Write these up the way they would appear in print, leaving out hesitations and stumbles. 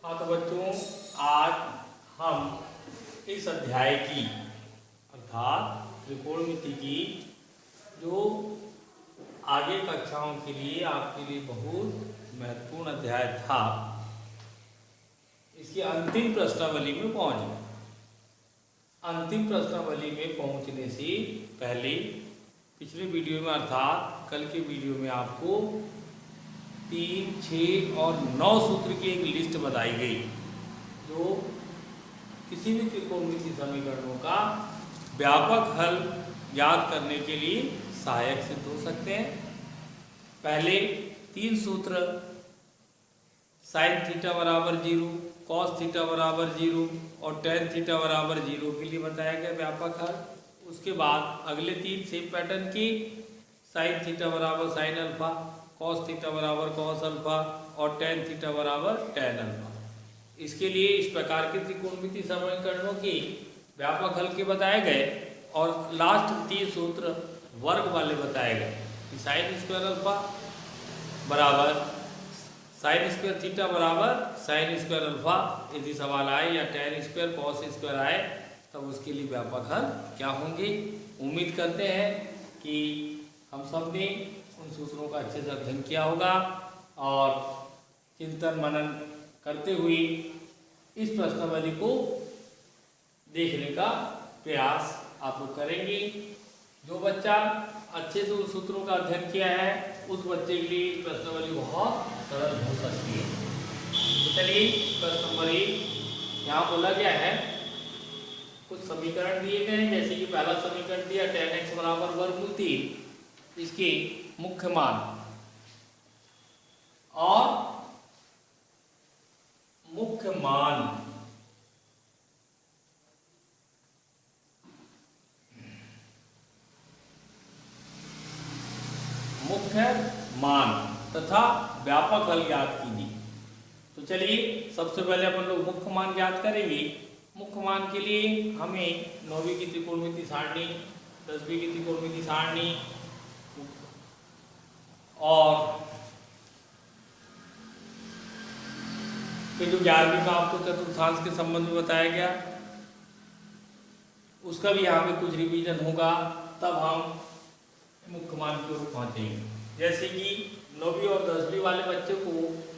हाँ तो बच्चों, आज हम इस अध्याय की अर्थात त्रिकोणमिति की जो आगे कक्षाओं के लिए आपके लिए बहुत महत्वपूर्ण अध्याय था, इसकी अंतिम प्रश्नावली में पहुंच गए। अंतिम प्रश्नावली में पहुंचने से पहले पिछले वीडियो में अर्थात कल के वीडियो में आपको 3, 6 और 9 सूत्र की एक लिस्ट बताई गई जो किसी भी त्रिकोणमिति समीकरणों का व्यापक हल ज्ञात करने के लिए सहायक सिद्ध हो सकते हैं। पहले 3 सूत्र साइन थीटा बराबर 0, कॉस थीटा बराबर 0 और टेन थीटा बराबर 0 के लिए बताया गया व्यापक हल। उसके बाद अगले 3 सेम पैटर्न की साइन थीटा बराबर साइन अल्फा, कॉस थीटा बराबर कॉस अल्फा और टेन थीटा बराबर टेन अल्फा। इसके लिए इस प्रकार के त्रिकोणमिति समीकरणों की व्यापक हल के बताए गए और लास्ट 3 सूत्र वर्ग वाले बताए गए कि साइन स्क्वायर अल्फा बराबर साइन स्क्वायर थीटा बराबर साइन स्क्वायर अल्फा यदि सवाल आए या टेन स्क्वायर कॉस स्क्वायर आए तब उसके लिए व्यापक हल क्या होंगे। उम्मीद करते हैं कि हम सब ने उन सूत्रों का अच्छे से अध्ययन किया होगा और चिंतन मनन करते हुए इस प्रश्नावली को देखने का प्रयास आप लोग करेंगे। जो बच्चा अच्छे से उन सूत्रों का अध्ययन किया है उस बच्चे के लिए प्रश्नावली बहुत सरल हो सकती है। तो चलिए प्रश्न नंबर 1 यहाँ बोला गया है, कुछ समीकरण दिए गए हैं। जैसे कि पहला समीकरण दिया tan x बराबर वर्गमूल 3, इसके मुख्य मान और मुख्य मान तथा व्यापक हल ज्ञात कीजिए। तो चलिए सबसे पहले अपन लोग मुख्य मान ज्ञात करेंगे। मुख्य मान के लिए हमें 9वीं की त्रिकोणमिति सारणी, 10वीं की त्रिकोणमिति सारणी और फिर जो 11वीं में आपको चतुर्थांश के संबंध में बताया गया उसका भी यहाँ पे कुछ रिवीजन होगा, तब हम मुख्य मान की ओर पहुंचेंगे। जैसे कि 9वीं और 10वीं वाले बच्चे को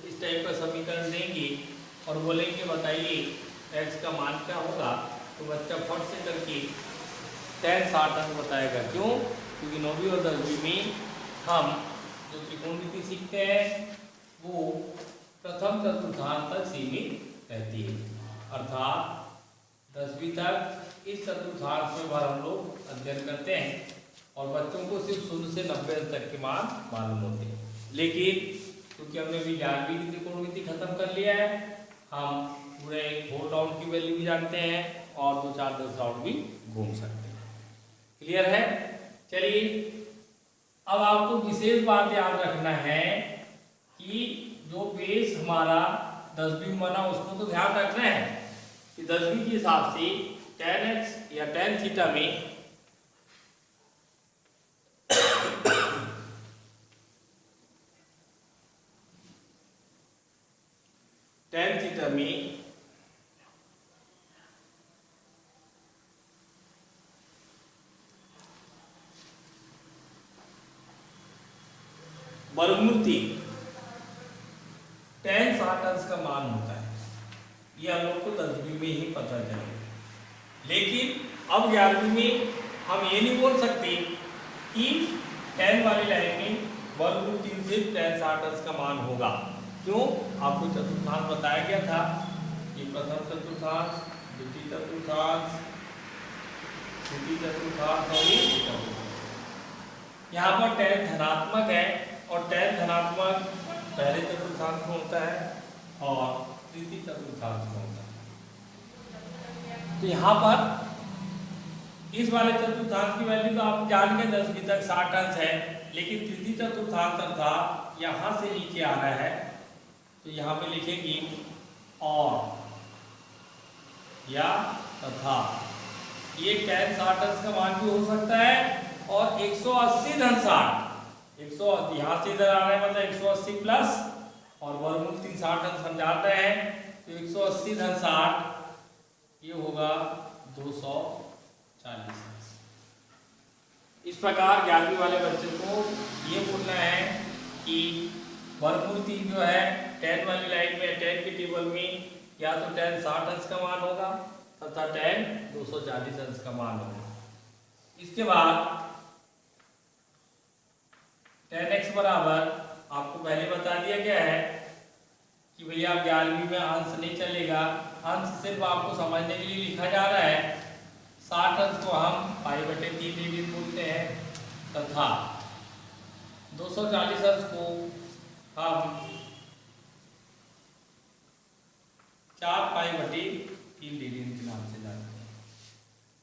इस टाइप का समीकरण देंगे और बोलेंगे बताइए x का मान क्या होगा, तो बच्चा फट से करके tan 60 अंक बताएगा। क्यों? क्योंकि 9वीं और 10वीं में हम जो त्रिकोणमिति सीखते हैं वो प्रथम चतुर्थांश तक सीमित रहती है, अर्थात 10वीं तक इस चतुर्थांश में बार हम लोग अध्ययन करते हैं और बच्चों को सिर्फ 0 से 90 तक के मान मालूम होते हैं। लेकिन क्योंकि हमने भी 11वीं की त्रिकोणमिति खत्म कर लिया है, हम पूरे 4 राउंड की वैल्यू भी जानते हैं और 2-4-10 राउंड भी घूम सकते हैं। क्लियर है? चलिए अब आपको विशेष बात याद रखना है कि जो बेस हमारा 10वीं में बना उसको तो ध्यान रखना है कि 10वीं के हिसाब से tan x या tan थीटा में tan थीटा में वर्गमूल 3 tan 60 अंश का मान होता है। ये हम लोग को 10वीं में ही पता चलेगा। लेकिन अब 11वीं में हम ये नहीं बोल सकते कि tan वाली लाइन में वर्गमूल 3 से tan 60 अंश का मान होगा। क्यों? आपको चतुर्थांश बताया गया था, ये प्रथम चतुर्थांश, द्वितीय चतुर्थांश, तृतीय चतुर्थांश और ये चतुर्थांश। यहाँ पर tan धनात्मक है और tan धनात्मक पहले चतुर्थांश में होता है और तृतीय चतुर्थांश में होता है। तो यहाँ पर इस वाले चतुर्थांश की वैल्यू तो आप जान गए 10वीं तक 60 अंश है, लेकिन तृतीय चतुर्थांश अर्थात यहाँ से नीचे आ रहा है तो यहाँ पे लिखेंगे और या तथा। ये tan 60 अंश का मान भी हो सकता है और 180 धन 60 180 यहाँ से इधर आ रहा है मतलब 180 प्लस और वर्गमूल 360 अंश हम जानते हैं तो 180 धन 60 ये होगा 240। इस प्रकार 11वीं वाले बच्चे को ये बोलना है कि वर्गमूल 3 जो है 10 वाली लाइन में 10 के टेबल में या तो 10 60 अंश का मान होगा तथा 10 240 अंश का मान होगा। इसके बाद 10x बराबर आपको पहले बता दिया गया है कि भैया 11वीं में अंश नहीं चलेगा, अंश सिर्फ आपको समझने के लिए लिखा जा रहा है। 60 अंश को हम π/3 बोलते हैं तथा 240 अंश को हम 4π/3 के नाम से जानते हैं।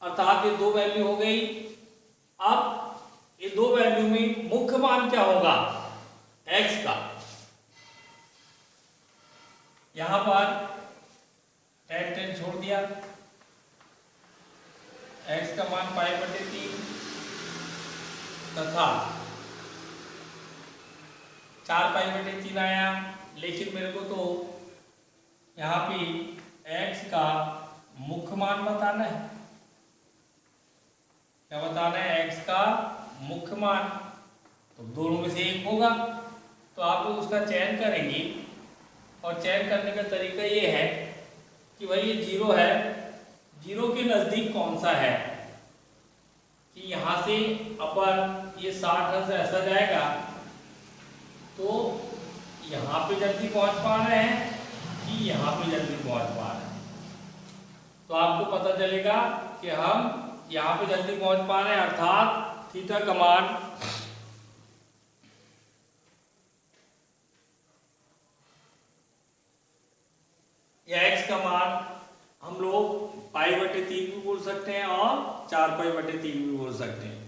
अर्थात ये दो वैल्यू हो गई। अब ये दो वैल्यू में मुख्य मान क्या होगा x का। यहां पर 10 छोड़ दिया, x का मान π/3 तथा 4π/3 आया। लेकिन मेरे को तो यहाँ पे x का मुख्य मान बताना है। क्या बताना है? x का मुख्य मान। तो दोनों में से एक होगा तो आप लोग उसका चयन करेंगे और चयन करने का तरीका ये है कि भाई ये 0 है, 0 के नजदीक कौन सा है कि यहाँ से अपन ये 60 अंश ऐसा जाएगा तो यहाँ पे जल्दी पहुंच पा रहे हैं कि यहाँ पे जल्दी पहुंच पा रहे हैं। तो आपको पता चलेगा कि हम यहाँ पे जल्दी पहुंच पा रहे हैं, अर्थात थीटा का मान या x का मान हम लोग π/3 भी बोल सकते हैं और 4π/3 भी बोल सकते हैं।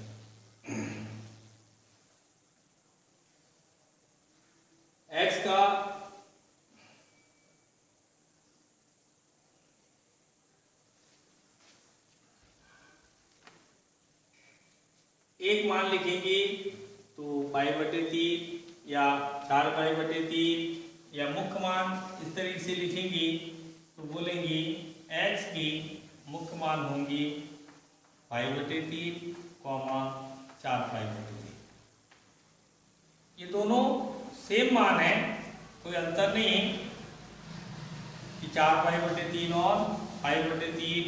x का एक मान लिखेंगे तो π/3 या 4π/3 या मुख्य मान इस तरीके से लिखेंगे तो बोलेंगे x की मुख्य मान होंगी π/3, 4π/3। ये दोनों सेम मान है, कोई अंतर नहीं है कि 4π/3 और π/3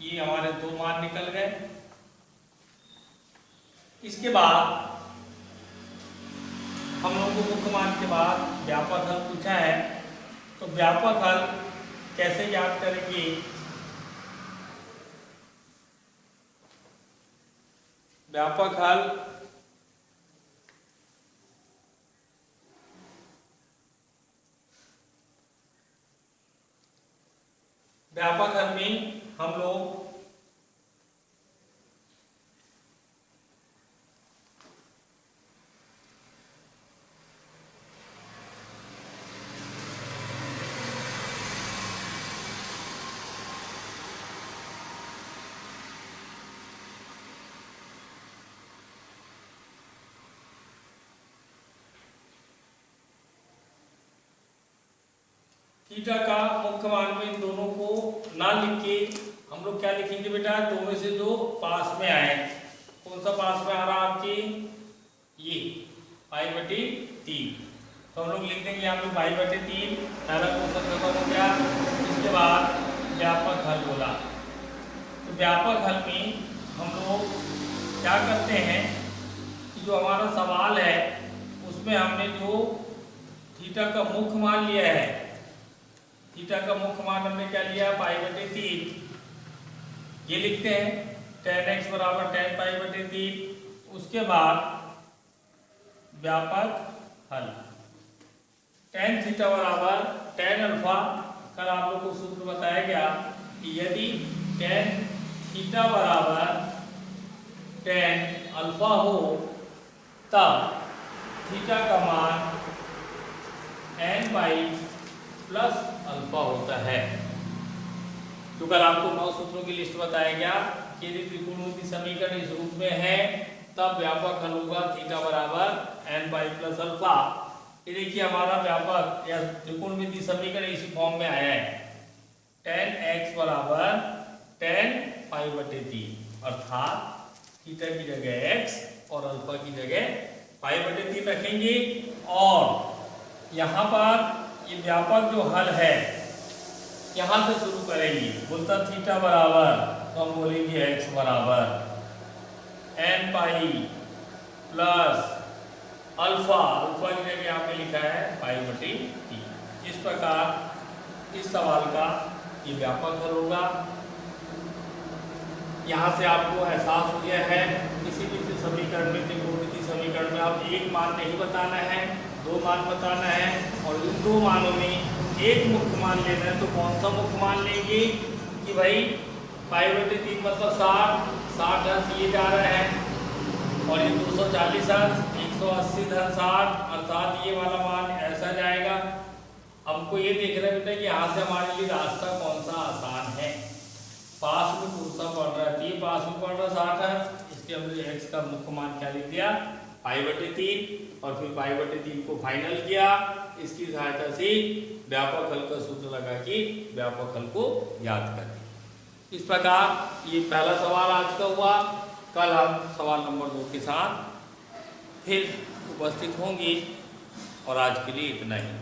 ये हमारे दो मान निकल गए। इसके बाद हम लोगों को मुख्य मान के बाद व्यापक हल पूछा है। तो व्यापक हल कैसे याद करेंगे? व्यापक हल में हम लोग थीटा का मुख्य मान में इन दोनों को ना लिख के हम लोग क्या लिखेंगे बेटा? दो में से दो पास में आए। कौन सा पास में आ रहा आपकी? ये π/3। तो हम लोग लिख देंगे यहाँ पे π/3, पहला क्वेश्चन खत्म हो गया। इसके बाद व्यापक हल बोला। तो व्यापक हल में हम लोग क्या करते हैं कि जो हमारा सवाल है उसमें हमने जो थीटा का मुख्य मान लिया है, थीटा का मुख्य मान हमने क्या लिया? π/3। ये लिखते हैं 10x बराबर 10 π/3। उसके बाद व्यापक हल 10 थीटा बराबर 10 अल्फा। कल आप लोग को सूत्र बताया गया कि यदि 10 थीटा बराबर 10 अल्फा हो तब थीटा का मान n/+ होता है। तो कल आपको 9 सूत्रों की लिस्ट बताया गया कि यदि त्रिकोणमितीय समीकरण इस रूप में है तब व्यापक हल होगा थीटा बराबर n/+ अल्फा। ये देखिए हमारा व्यापक या त्रिकोणमितीय समीकरण इसी फॉर्म में आया है। बराबर tan π/3 अर्थात थीटा की जगह x और अल्फा की जगह π/3 रखेंगे। और यहाँ पर ये व्यापक जो हल है यहाँ से शुरू करेंगे। बोलता थीटा बराबर तो हम बोलेंगे x बराबर n pi plus alpha, alpha की जगह यहाँ पे लिखा है π/3। इस प्रकार इस सवाल का ये व्यापक हल होगा। यहाँ से आपको एहसास हो गया है किसी भी समीकरण में, त्रिकोणमितीय समीकरण में आप एक मान नहीं बताना है, दो मान बताना है और इन दो मानों में एक मुख्य मान लेना है। तो कौन सा मुख्य मान लेंगे कि भाई π/3 मतलब 60 हर्ट्ज ये जा रहा है और ये 240 हर्ट्ज, 180 धन 60 अर्थात ये वाला मान ऐसा जाएगा। हमको ये देखना बेटा कि यहाँ से हमारे लिए रास्ता कौन सा आसान है। पास में कौन सा पढ़ रहा है, ये पास में पढ़ रहा 60 है, इसके हमने x का मुख्य मान क्या लिख दिया π/3 और फिर π/3 को फाइनल किया। इसकी सहायता से व्यापक हल का सूत्र लगा के व्यापक हल को याद कर। इस प्रकार ये पहला सवाल आज का हुआ। कल हम सवाल नंबर 2 के साथ फिर उपस्थित होंगे और आज के लिए इतना ही।